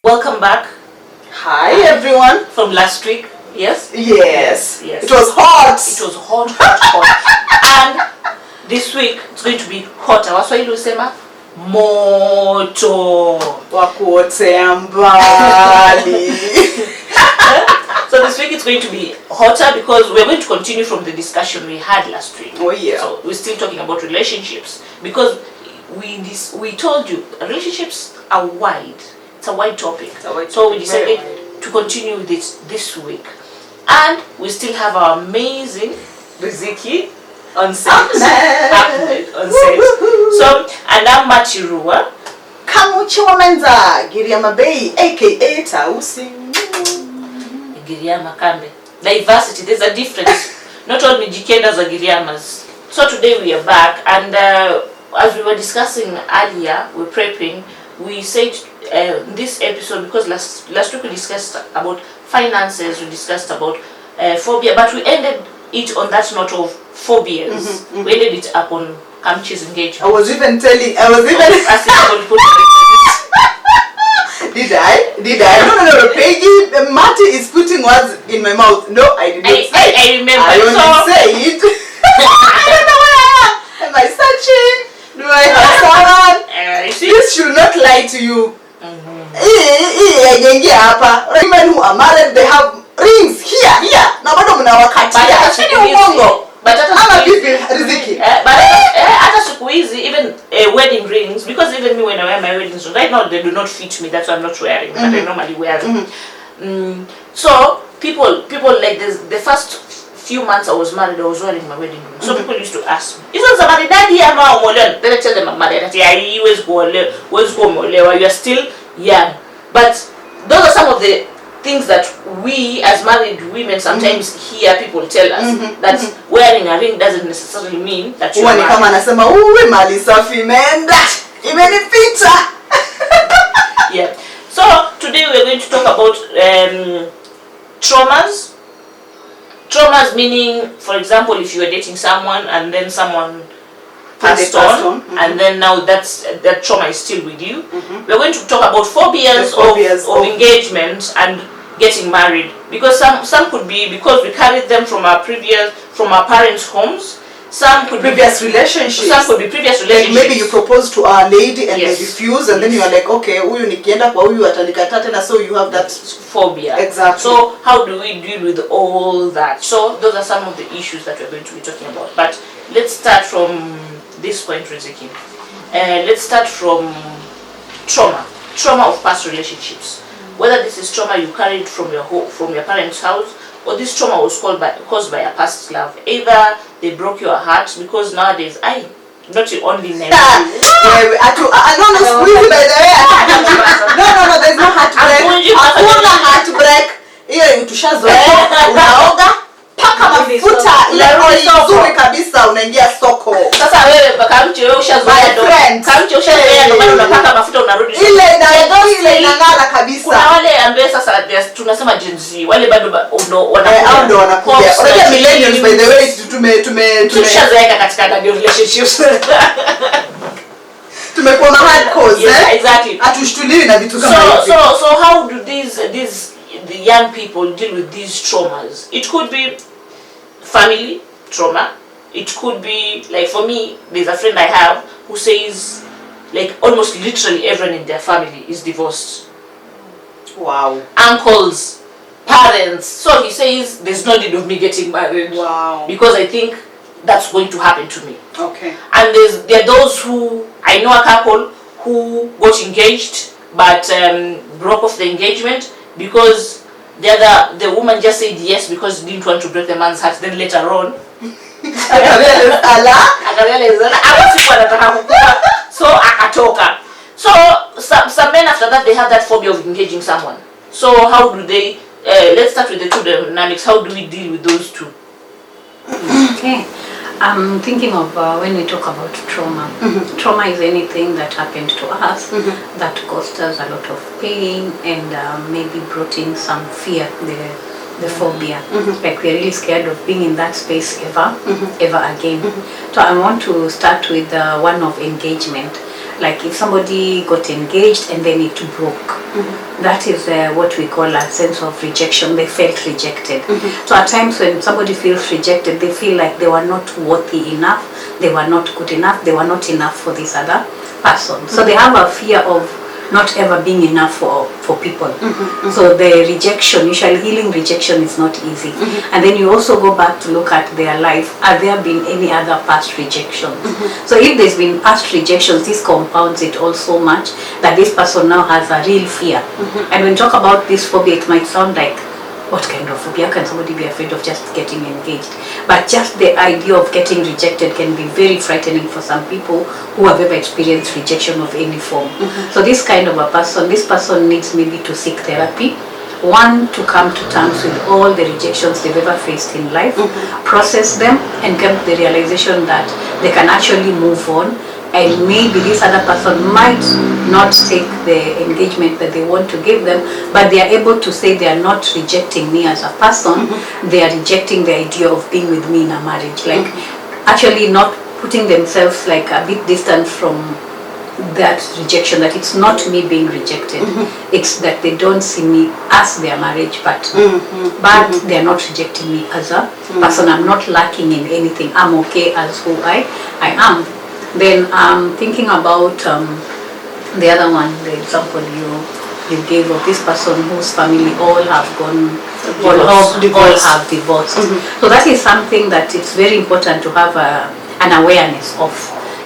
Welcome back. Hi everyone. From last week, yes? Yes. Yes. It was hot. It was hot. And this week it's going to be hotter. Waswahili husema moto. Wakuotea mbali. So this week it's going to be hotter because we're going to continue from the discussion we had last week. Oh yeah. So we're still talking about relationships because we told you relationships are wide. It's a wide topic. So we decided to continue with it this week. And we still have our amazing Riziki on set. Ahmed on set. So, and I'm Machirua. Kamuchi wamenza Giriama Bay, aka Tausi. Giriama Kambe. Diversity, there's a difference. Not all Mijikendas are Giriamas. So today we are back, and as we were discussing earlier, we're prepping, we said this episode, because last week we discussed about finances, we discussed about phobia, but we ended it on that note of phobias. We ended it up on Kamchi's engagement. I was even asking Did I? No, Peggy, Marty is putting words in my mouth. No, I did not say it. I remember. I only say it. I don't know where I am. Am I searching? Do I have someone? This should not lie to you. Women who are married, they have rings here. Na bado mnawakatia. Chini uongo. But hata Riziki. Hata siku hizi, even wedding rings, because even me when I wear my wedding rings right now, they do not fit me. That's why I'm not wearing them. But I normally wear them. So people like this, the first few months I was married, I was wearing my wedding ring. So people used to ask me, "Is it somebody daddy ama umolewa?" Then I tell them I'm married. I say, "I always go umolewa. You are still young." But those are some of the things that we as married women sometimes hear people tell us, that wearing a ring doesn't necessarily mean that you are married. Kama anasema uwe mali safi imeenda imenipita. Yeah. So today we are going to talk about traumas. Traumas meaning, for example, if you are dating someone and then someone passed on, and then now that trauma is still with you. We're going to talk about phobias of engagement and getting married, because some could be because we carried them from our parents' homes. Some could previous relationships. Some could be previous relationships. Like maybe you propose to a lady and they refuse, and then you are like, okay, huyu nikienda kwa huyu atanikata tena, so you have that phobia. Exactly. So how do we deal with all that? So those are some of the issues that we're going to be talking about. But let's start from this point, Riziki. Let's start from trauma of past relationships. Whether this is trauma you carried from your home, from your parents' house, or this trauma was caused by a past love. Either they broke your heart, because nowadays not only name. No, squeeze by the way. No, there's no heartbreak. Hakuna heartbreak. Hiyo tushazoea. Unaoga paka mafuta nzuri kabisa, unaingia soko. Sasa wewe Kamchi, wewe ushazoea ndo. Kamchi ushazoea ndo, bado unapaka mafuta unarudi. Ile inang'ara kabisa. Kuna wale ambao sasa tunasema Gen Z, wale bado wanakuja. Unajua millennials, by the way, tushazoea katika relationships. Tumekuwa na hardcore, exactly. Atushtuliwi na vitu kama hivi. So how do the young people deal with these traumas? It could be family trauma. It could be, like for me, there's a friend I have who says, like almost literally everyone in their family is divorced. Wow. Uncles, parents. So he says there's no need of me getting married. Wow. Because I think that's going to happen to me. Okay. And there are those who, I know a couple who got engaged but broke off the engagement because the woman just said yes because she didn't want to break the man's heart. Then later on, so akatoka. So some men after that, they have that phobia of engaging someone. So how do they? Let's start with the two dynamics. How do we deal with those two? Okay. I'm thinking of when we talk about trauma. Trauma is anything that happened to us that caused us a lot of pain and maybe brought in some fear, the phobia. Like we're really scared of being in that space ever again. So I want to start with one of engagement. Like if somebody got engaged and then it broke, that is what we call a sense of rejection. They felt rejected. So at times when somebody feels rejected, they feel like they were not worthy enough, they were not good enough, they were not enough for this other person. So they have a fear of not ever being enough for people. So the rejection, usually healing rejection is not easy. And then you also go back to look at their life. Are there been any other past rejections? So if there's been past rejections, this compounds it all so much that this person now has a real fear. And when you talk about this phobia, it might sound like, what kind of phobia? How can somebody be afraid of just getting engaged? But just the idea of getting rejected can be very frightening for some people who have ever experienced rejection of any form. So this kind of a person, this person needs maybe to seek therapy. One, to come to terms with all the rejections they've ever faced in life, process them, and come to the realization that they can actually move on. And maybe this other person might not take the engagement that they want to give them, but they are able to say they are not rejecting me as a person, they are rejecting the idea of being with me in a marriage. Like actually not putting themselves like a bit distant from that rejection, that it's not me being rejected, it's that they don't see me as their marriage partner, but they are not rejecting me as a person. I'm not lacking in anything, I'm okay as who I am. Then thinking about the other one, the example you gave of this person whose family all have gone, all have divorced. So that is something that it's very important to have an awareness of,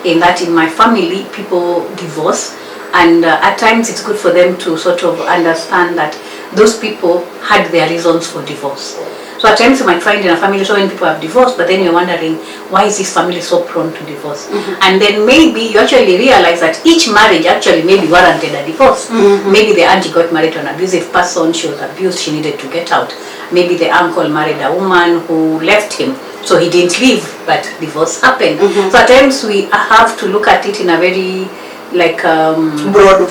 in that in my family people divorce, and at times it's good for them to sort of understand that those people had their reasons for divorce. So at times you might find in a family so many people have divorced, but then you're wondering, why is this family so prone to divorce? And then maybe you actually realize that each marriage actually maybe warranted a divorce. Maybe the auntie got married to an abusive person, she was abused, she needed to get out. Maybe the uncle married a woman who left him, so he didn't leave, but divorce happened. So at times we have to look at it in a very like broad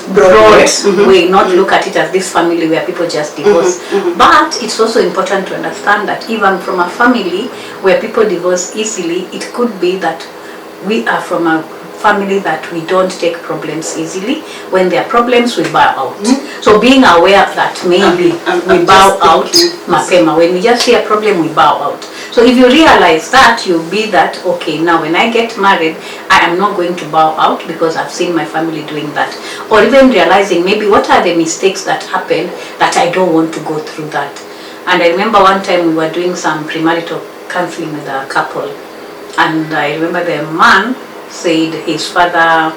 way, not look at it as this family where people just divorce. But it's also important to understand that even from a family where people divorce easily, it could be that we are from a family that we don't take problems easily. When there are problems, we bow out. So being aware that maybe we bow out mapema. When we just see a problem, we bow out. So if you realize that, you'll be that, okay, now when I get married, I am not going to bow out because I've seen my family doing that. Or even realizing maybe what are the mistakes that happened that I don't want to go through that. And I remember one time we were doing some premarital counseling with a couple, and I remember the man said his father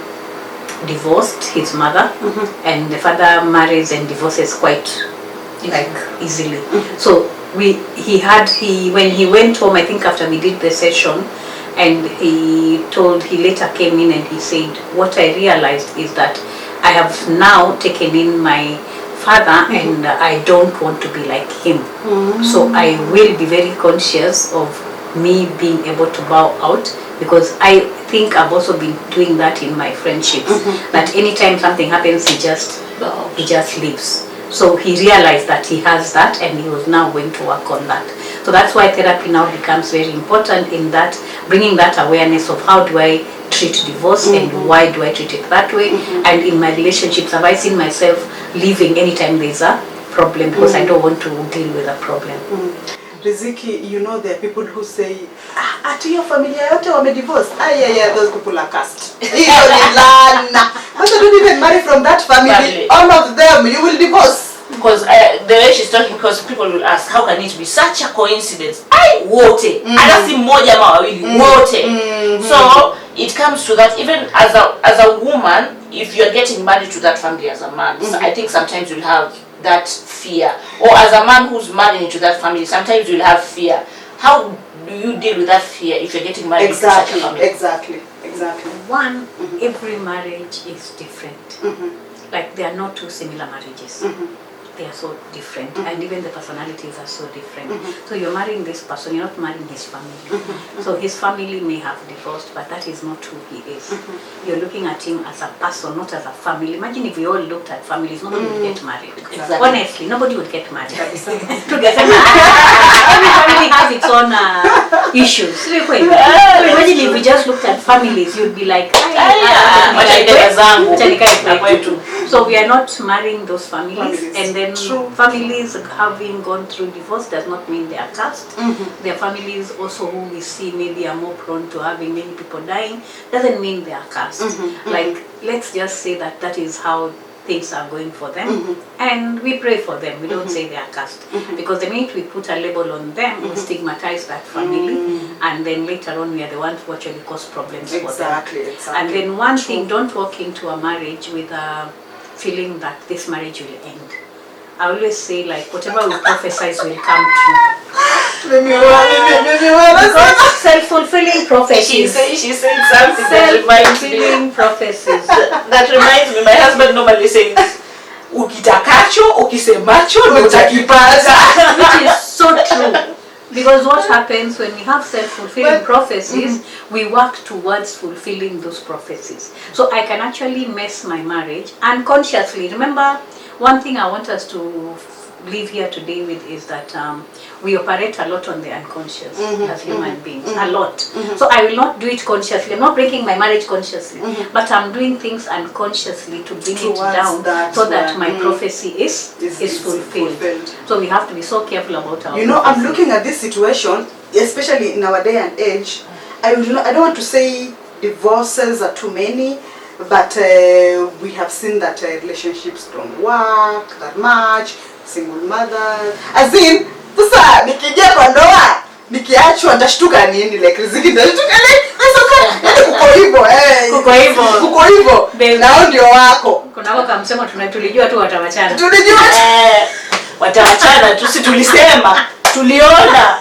divorced his mother, and the father marries and divorces quite like easily. So when he went home, I think after we did the session, and he later came in and he said, what I realized is that I have now taken in my father and I don't want to be like him. So I will be very conscious of me being able to bow out, because I think I've also been doing that in my friendships, that anytime something happens, he just leaves. So he realized that he has that, and he was now going to work on that. So that's why therapy now becomes very important, in that bringing that awareness of how do I treat divorce and why do I treat it that way, and in my relationships have I seen myself leaving anytime there's a problem, because I don't want to deal with a problem. Riziki, you know, there are people who say, ati your family yote wame divorce. Those people are cursed. But you don't even marry from that family. All of them, you will divorce. Because the way she's talking, because people will ask, how can it be such a coincidence? Wote. Anasi mmoja ama wawili, wote. So it comes to that, even as a woman, if you're getting married to that family as a man, so I think sometimes you'll have that fear. Or as a man who's married into that family, sometimes you'll have fear. How do you deal with that fear if you're getting married to such a family? Exactly. One, every marriage is different. Like there are no two similar marriages. They are so different, and even the personalities are so different. So you're marrying this person, you're not marrying his family. So his family may have divorced, but that is not who he is. You're looking at him as a person, not as a family. Imagine if we all looked at families, nobody would get married. Exactly. Honestly, nobody would get married. Every family has its own issues. So imagine if we just looked at families, you'd be like, So we are not marrying those families. And then families having gone through divorce does not mean they are cursed. Their families also who we see maybe are more prone to having many people dying, doesn't mean they are cursed. Like, let's just say that is how things are going for them, and we pray for them. We don't say they are cursed, because the minute we put a label on them, we stigmatize that family, and then later on we are the ones who actually cause problems for them. And then one thing, don't walk into a marriage with a feeling that this marriage will end. I always say, like, whatever we prophesize will come true. Because self-fulfilling prophecies. She said something that reminds me. Self-fulfilling prophecies. That reminds me, my husband normally says, ukitakacho, ukisemacho, utakipata. Which is so true. Because what happens when we have self-fulfilling prophecies, we work towards fulfilling those prophecies. So I can actually mess my marriage unconsciously. Remember, one thing I want us to leave here today with is that we operate a lot on the unconscious as human beings, a lot. So I will not do it consciously. I'm not breaking my marriage consciously, but I'm doing things unconsciously to bring it down so that my prophecy is fulfilled. So we have to be so careful about our prophecy. I'm looking at this situation, especially in our day and age. I don't want to say divorces are too many, but we have seen that relationships don't work that much. Single mother, as in, sasa nikija kwa ndoa nikiachwa ndashtuka nini, like riziki ndashtuka like kuko hivyo nao ndio wako. Kuna wako kamsema tulijua tu watawachana. Watawachana tu, si tulisema, tuliona.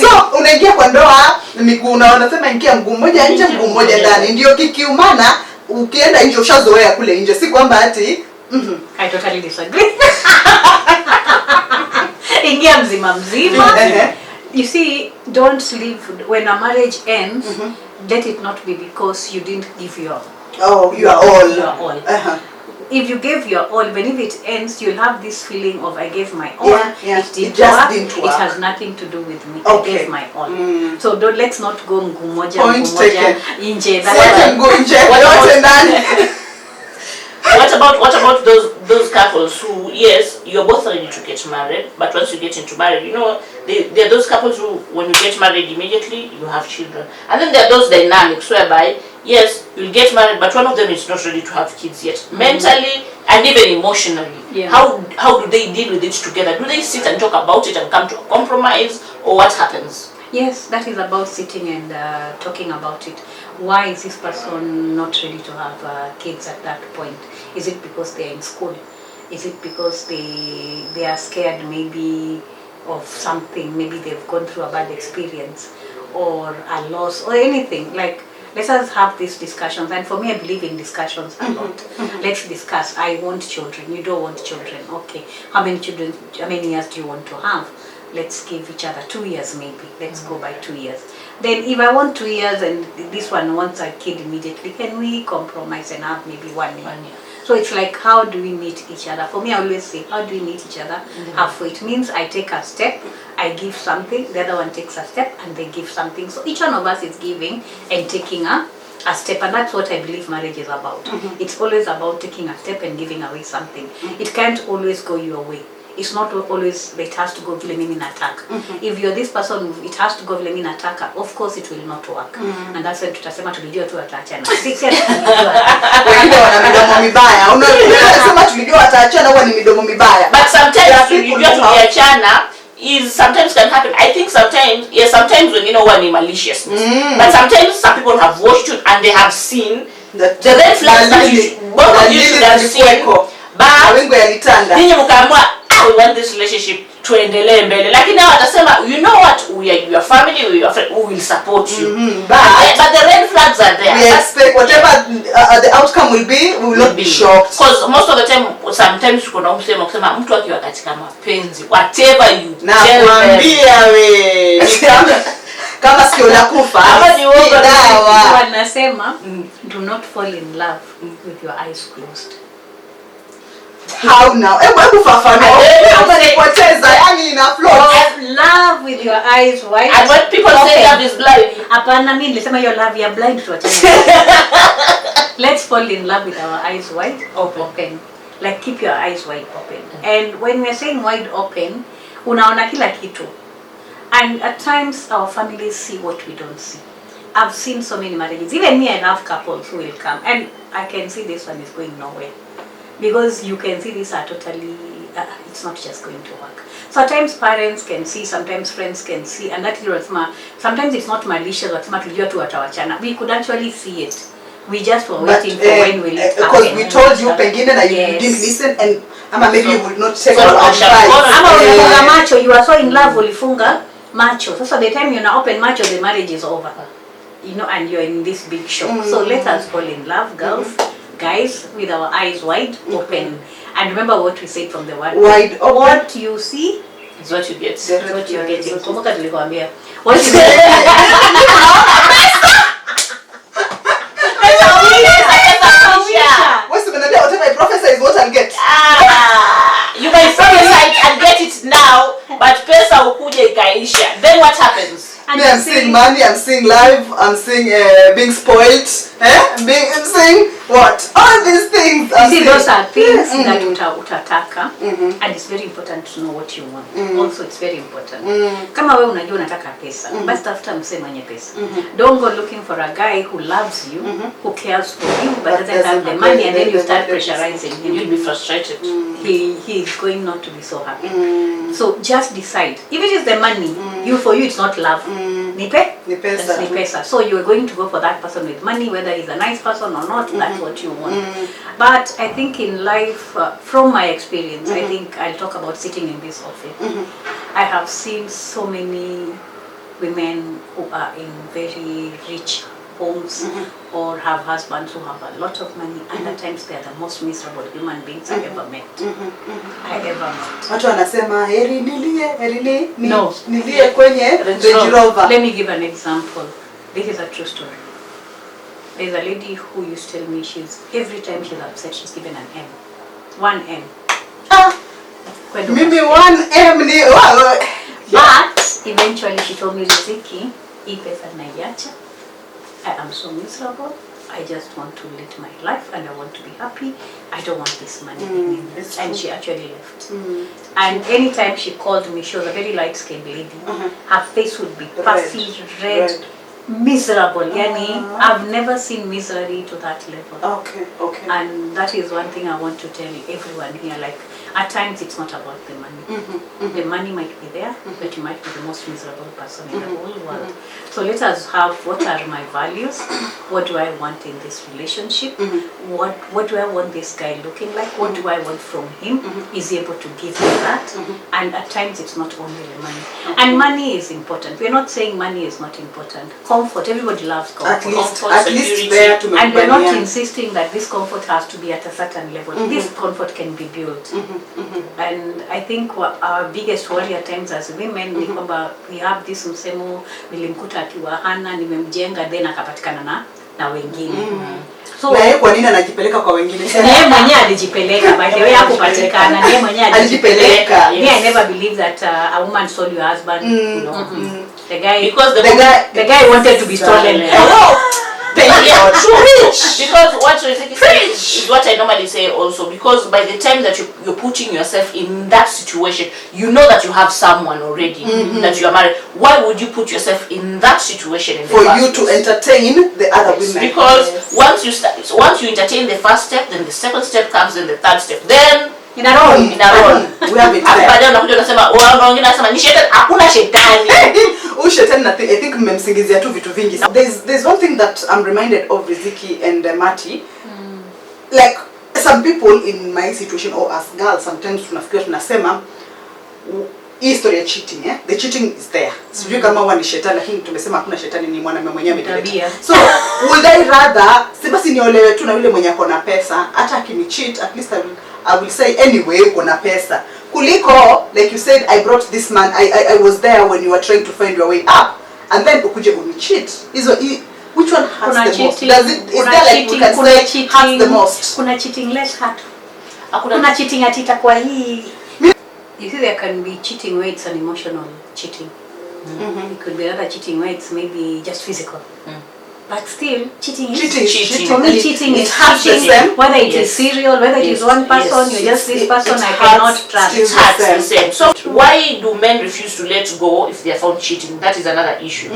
So unaingia kwa ndoa, miguu unasema ingia mguu mmoja nje mguu mmoja ndani, ndio kikiumana ukienda nje ushazoea kule nje, si kwamba ati I totally disagree. Ingia mzima. You see, don't live when a marriage ends. Let it not be because you didn't give your all. If you gave your all, even if it ends, you'll have this feeling of I gave my all. It didn't work. It has nothing to do with me. I gave my all. So let's not go ngumoja inje. What about those couples who, yes, you're both ready to get married, but once you get into marriage, there are those couples who, when you get married immediately, you have children. And then there are those dynamics whereby, yes, you'll get married, but one of them is not ready to have kids yet. Mentally and even emotionally. Yeah. How do they deal with it together? Do they sit and talk about it and come to a compromise, or what happens? Yes, that is about sitting and talking about it. Why is this person not ready to have kids at that point? Is it because they are in school? Is it because they are scared maybe of something? Maybe they've gone through a bad experience or a loss or anything. Like, let us have these discussions. And for me, I believe in discussions a lot. Let's discuss. I want children. You don't want children. Okay. How many children, how many years do you want to have? Let's give each other 2 years maybe. Let's go by 2 years. Then if I want 2 years and this one wants a kid immediately, can we compromise and have maybe 1 year? So it's like, how do we meet each other? For me, I always say, how do we meet each other? Halfway. It means I take a step, I give something, the other one takes a step, and they give something. So each one of us is giving and taking a step, and that's what I believe marriage is about. It's always about taking a step and giving away something. It can't always go your way. It's not always it has to go vile mimi nataka. If you're this person, it has to go vile mimi nataka, of course it will not work. And that's when tutasema tulijua tu wataachana. Sisi wengine wana midomo mibaya. Unasema tulijua wataachana, huwa ni midomo mibaya. But sometimes tulijua tuliachana is sometimes can happen. I think sometimes, yes, sometimes when one is maliciousness. But sometimes some people have watched you and they have seen the red flags that both of you should have seen. But ninyi mkaamua we want this relationship tuendelee mbele, lakini hao watasema you know what, we are your family, we will support you. But the red flags are there. We expect whatever the outcome will be, we will not be shocked. Because most of the time, sometimes kuna msemo kusema mtu akiwa katika mapenzi, whatever you na kuambia we kama sikio la kufa hapa ni uongo. Wanasema do not fall in love with your eyes closed. How now? Hebu fafanua. Kama nipoteza, yani ina flow. Love with your eyes wide. And when people say love is blind, hapana, mimi nilisema your love ya blind tu achana. fall in love with our eyes wide open. Like keep your eyes wide open. And when we're saying wide open, unaona kila kitu. And at times our families see what we don't see. I've seen so many marriages. Even me, I love couples who will come, and I can see this one is going nowhere, because you can see these are totally. It's not just going to work. Sometimes parents can see, sometimes friends can see, and that is sometimes it's not malicious. We could actually see it. We just were waiting for when will it happen. Because we told you, pengine, that you didn't listen, and maybe you would not take our advice. Macho, you are so in love, ulifunga macho. So the time you now open macho, the marriage is over. You know, and you're in this big shock. So let us fall in love, girls, guys, with our eyes wide open. And remember what we said from the word. Wide open. What you see is what you get. What you're getting. What you get. Whatever I prophesy is what I'll get. You may prophesy and get it now, but pesa ukuja ikaisha. Then what happens? I'm seeing money, I'm seeing life, I'm seeing being spoiled, I'm seeing what? All these things. See, those are things that utataka, and it's very important to know what you want. Also, it's very important. Kama wewe unajua unataka pesa, basi tafuta msee mwenye pesa. Don't go looking for a guy who loves you, who cares for you, but doesn't have the money, and then you start pressurizing him. You'll be frustrated. He is going not to be so happy. So just decide. If it is the money, for you it's not love. Ni pesa. So you are going to go for that person with money, whether he's a nice person or not. That's what you want. But I think in life, from my experience, I think I'll talk about sitting in this office. I have seen so many women who are in very rich homes or have husbands who have a lot of money, and at times they are the most miserable human beings I've ever met. Watu wanasema heri nilie nilie kwenye Range Rover. Let me give an example. This is a true story. There's a lady who used to tell me every time she's upset she's given an M. 1 M. Maybe 1 M ni but eventually she told me, Riziki, hii pesa naiacha. I am so miserable. I just want to lead my life and I want to be happy. I don't want this money anymore. And she actually left. And anytime she called me, she was a very light-skinned lady. Her face would be puffy, red, miserable. Yani, I've never seen misery to that level. Okay. And that is one thing I want to tell everyone here. Like, at times it's not about the money. The money might be there, but you might be the most miserable person in the whole world. So let us have, what are my values? What do I want in this relationship? What do I want this guy looking like? What do I want from him? Is he able to give me that? And at times it's not only the money. And money is important. We're not saying money is not important. Comfort, everybody loves comfort. At least there to make and we're not insisting that this comfort has to be at a certain level. This comfort can be built. And I think our biggest worry at times as women ni kwamba we have this msemo, nilimkuta akiwa hana, nimemjenga, then akapatikana na wengine. So na yeye kwa nini anajipeleka kwa wengine? Yeye mwenyewe alijipeleka, by the way hakupatikana, yeye mwenyewe alijipeleka. I never believe that a woman stole your husband. The guy, because the guy wanted to be stolen. Because what you're saying is what I normally say also, because by the time that you're putting yourself in that situation, you know that you have someone already, that you are married. Why would you put yourself in that situation in the for first you to place? entertain the other women? Because once you entertain the first step, then the second step comes, then the third step, then in a row we have it there. Baadaye unakuja unasema wengine wanasema ni shetani, hakuna shetani. Shetani, I think mmemsingizia tu vitu vingi. There's one thing that I'm reminded of, Riziki and Mati. Like some people in my situation, or as girls, sometimes tunafikiria tunasema hii story ya cheating, the cheating is there. Sijui kama huwa ni shetani, lakini tumesema hakuna shetani, ni mwanamume mwenyewe ametabia. So would I rather si niolewe tu na yule mwenye ako na pesa, hata akinicheat, at least I will say anyway uko na pesa, kuliko like you said, I brought this man, I was there when you were trying to find your way up, and then ukuje unicheat. Which one hurts the most? Is there like we can say hurts the most? Kuna cheating less hurt. Kuna cheating atita kwa hii. You see, there can be cheating where it's an emotional cheating. It could be other cheating where it's maybe just physical. But still, cheating is Cheating. For me, cheating it is hurts the cheating. same. Whether it is Yes. serial, whether it is Yes. one person, Yes. you're just this person I hurts cannot still. trust. It hurts the same. So why do men refuse to let go if they are found cheating? That is another issue.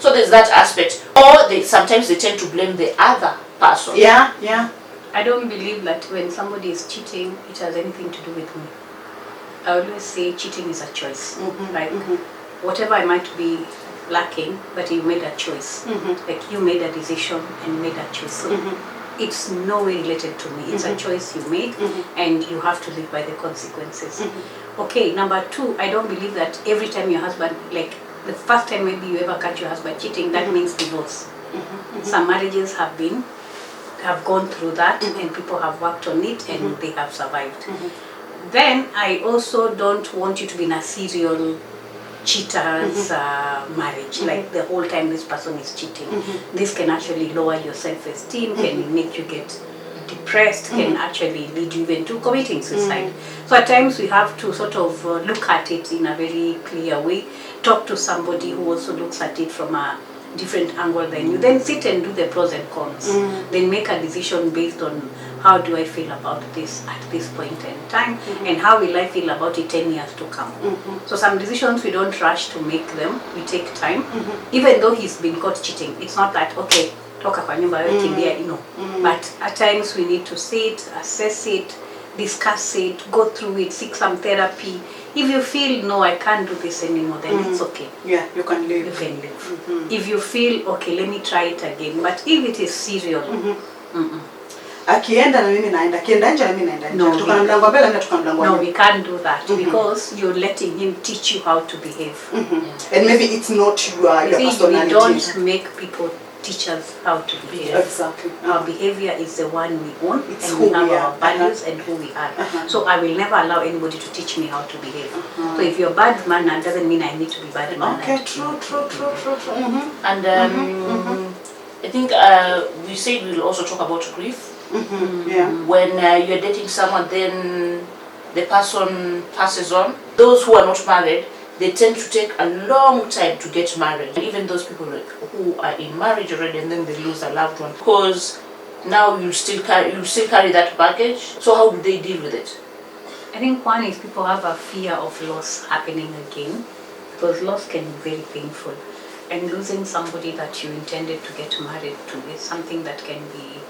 So there's that aspect. Or sometimes they tend to blame the other person. Yeah. I don't believe that when somebody is cheating, it has anything to do with me. I always say cheating is a choice. Like whatever I might be lacking, but you made a choice. Like you made a decision and made a choice. So it's no way related to me. It's a choice you made, and you have to live by the consequences. Okay, number 2, I don't believe that every time your husband, like the first time maybe you ever catch your husband cheating, that means divorce. Some marriages have gone through that, and people have worked on it, and they have survived. Then I also don't want you to be in a serial cheater's marriage, like the whole time this person is cheating. This can actually lower your self-esteem, can make you get depressed, can actually lead you even to committing suicide. So at times we have to sort of look at it in a very clear way, talk to somebody who also looks at it from a different angle than you, then sit and do the pros and cons, then make a decision based on how do I feel about this at this point in time, and how will I feel about it 10 years to come. So some decisions we don't rush to make them, we take time. Even though he's been caught cheating, it's not that, okay, toka kwa nyumba wewe kimbia, you know. But at times we need to sit, assess it, discuss it, go through it, seek some therapy. If you feel, no, I can't do this anymore, then it's okay. Yeah, you can leave. You can leave. If you feel, okay, let me try it again. But if it is serial, Akienda na mimi naenda, akienda nje na mimi naenda nje. No, Tukana mlango mbele na tukana mlango no, nyuma. we can't do that because you're letting him teach you how to behave. And maybe it's not your You see, we personality. don't make people teach us how to behave. Exactly. Our behavior is the one we own, It's and who we have we are. our values and who we are. So I will never allow anybody to teach me how to behave. So if you're bad mannered, doesn't mean I need to be bad mannered. Okay, true. And I think we said we'll also talk about grief. Yeah. When you're dating someone, then the person passes on. Those who are not married, they tend to take a long time to get married. And even those people who are in marriage already, and then they lose a loved one, because now you still carry that baggage. So how do they deal with it? I think one is people have a fear of loss happening again, because loss can be very painful. And losing somebody that you intended to get married to is something that can be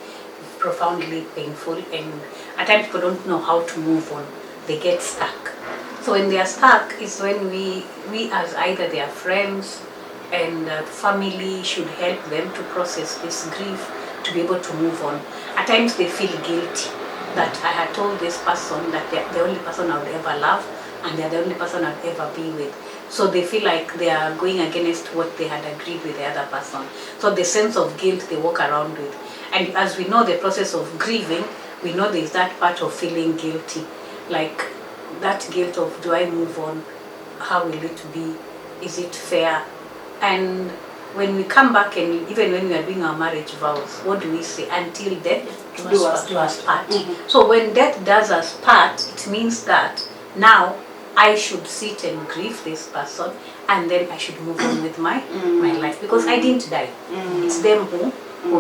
profoundly painful, and at times people don't know how to move on. They get stuck. So when they are stuck is when we as either their friends and family should help them to process this grief, to be able to move on. At times they feel guilty that I had told this person that they're the only person I would ever love, and they're the only person I'd ever be with. So they feel like they are going against what they had agreed with the other person. So the sense of guilt they walk around with. And as we know the process of grieving, we know there's that part of feeling guilty. Like that guilt of, do I move on? How will it be? Is it fair? And when we come back, and even when we are doing our marriage vows, what do we say? Until death do us part. So when death does us part, it means that now I should sit and grieve this person, and then I should move on with my life, because I didn't die. It's them who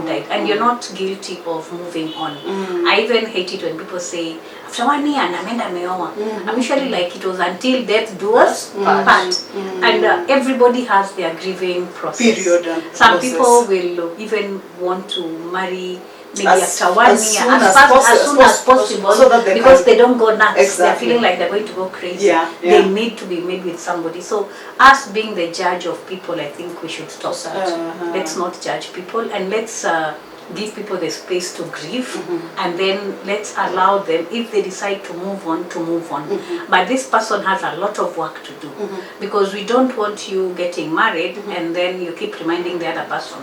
died, and you're not guilty of moving on. I even hate it when people say, after 1 year, namenda meoa. I'm usually like, it was until death do us part. And everybody has their grieving process. Period. Some Process. people will even want to marry maybe after 1 year, soon as as soon as possible, so that they because can- they don't go nuts. Exactly. They're feeling like they're going to go crazy. Yeah. They need to be made with somebody. So us being the judge of people, I think we should stop that. Let's not judge people, and let's give people the space to grieve, and then let's allow them, if they decide to move on, to move on. But this person has a lot of work to do, because we don't want you getting married and then you keep reminding the other person,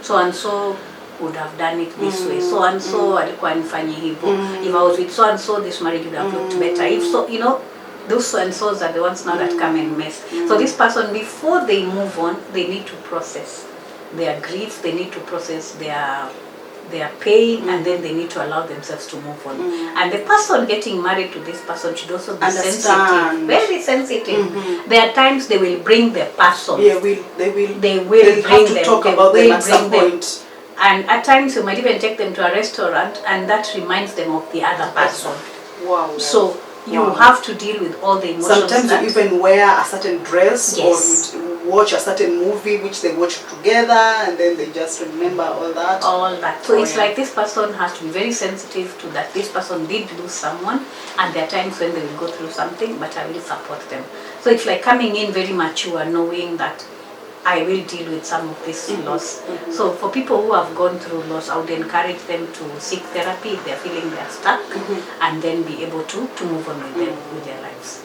so and so would have done it this way, so and so alikuwa anifanyia hivyo, if I was with so and so, this marriage would have looked better. If so, you know, those so and so's are the ones now that come and mess. So this person, before they move on, they need to process their grief, they need to process their their pain, and then they need to allow themselves to move on. And the person getting married to this person should also be sensitive, very sensitive. There are times they will bring the person. Yeah, they will bring have to talk about them at some point. And at times you might even take them to a restaurant, and that reminds them of the other person. Wow. So you have to deal with all the emotions. Sometimes you even wear a certain dress, or you watch a certain movie which they watch together, and then they just remember all that. So it's like this person has to be very sensitive to that. This person did lose someone, and there are times when they will go through something, but I will support them. So it's like coming in very mature, knowing that I will deal with some of this loss. So for people who have gone through loss, I would encourage them to seek therapy if they're feeling they're stuck, and then be able to move on with their lives.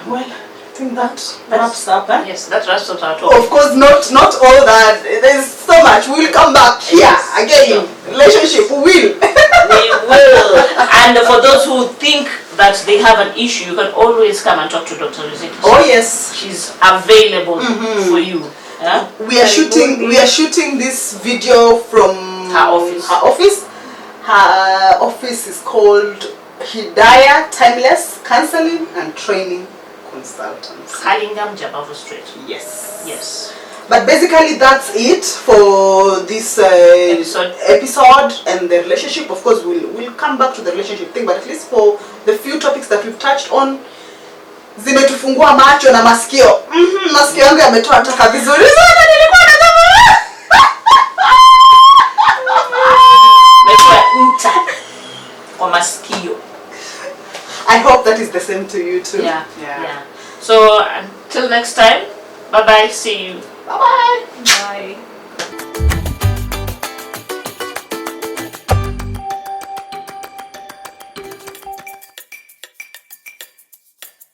Well, I think that wraps up. Yes, that wraps up our talk. Of course, not all that. There's so much. We'll come back here again. Relationship, we will. We will. And for those who think that they have an issue, you can always come and talk to Dr. Riziki. Oh yes, she's available for you. Yeah? We are shooting this video from her office. Her office is called Hidayah Timeless Counseling and Training Consultants. Hurlingham, Jabavu Street. Yes. But basically that's it for this episode and the relationship. Of course, we'll come back to the relationship thing, but at least for the few topics that we've touched on, zimetufungua macho na masikio. Masikio yangu yametoa taka vizuri sana, nilikuwa kwa masikio. I hope that is the same to you too. Yeah. So until next time, bye bye, see you. Bye bye. Bye.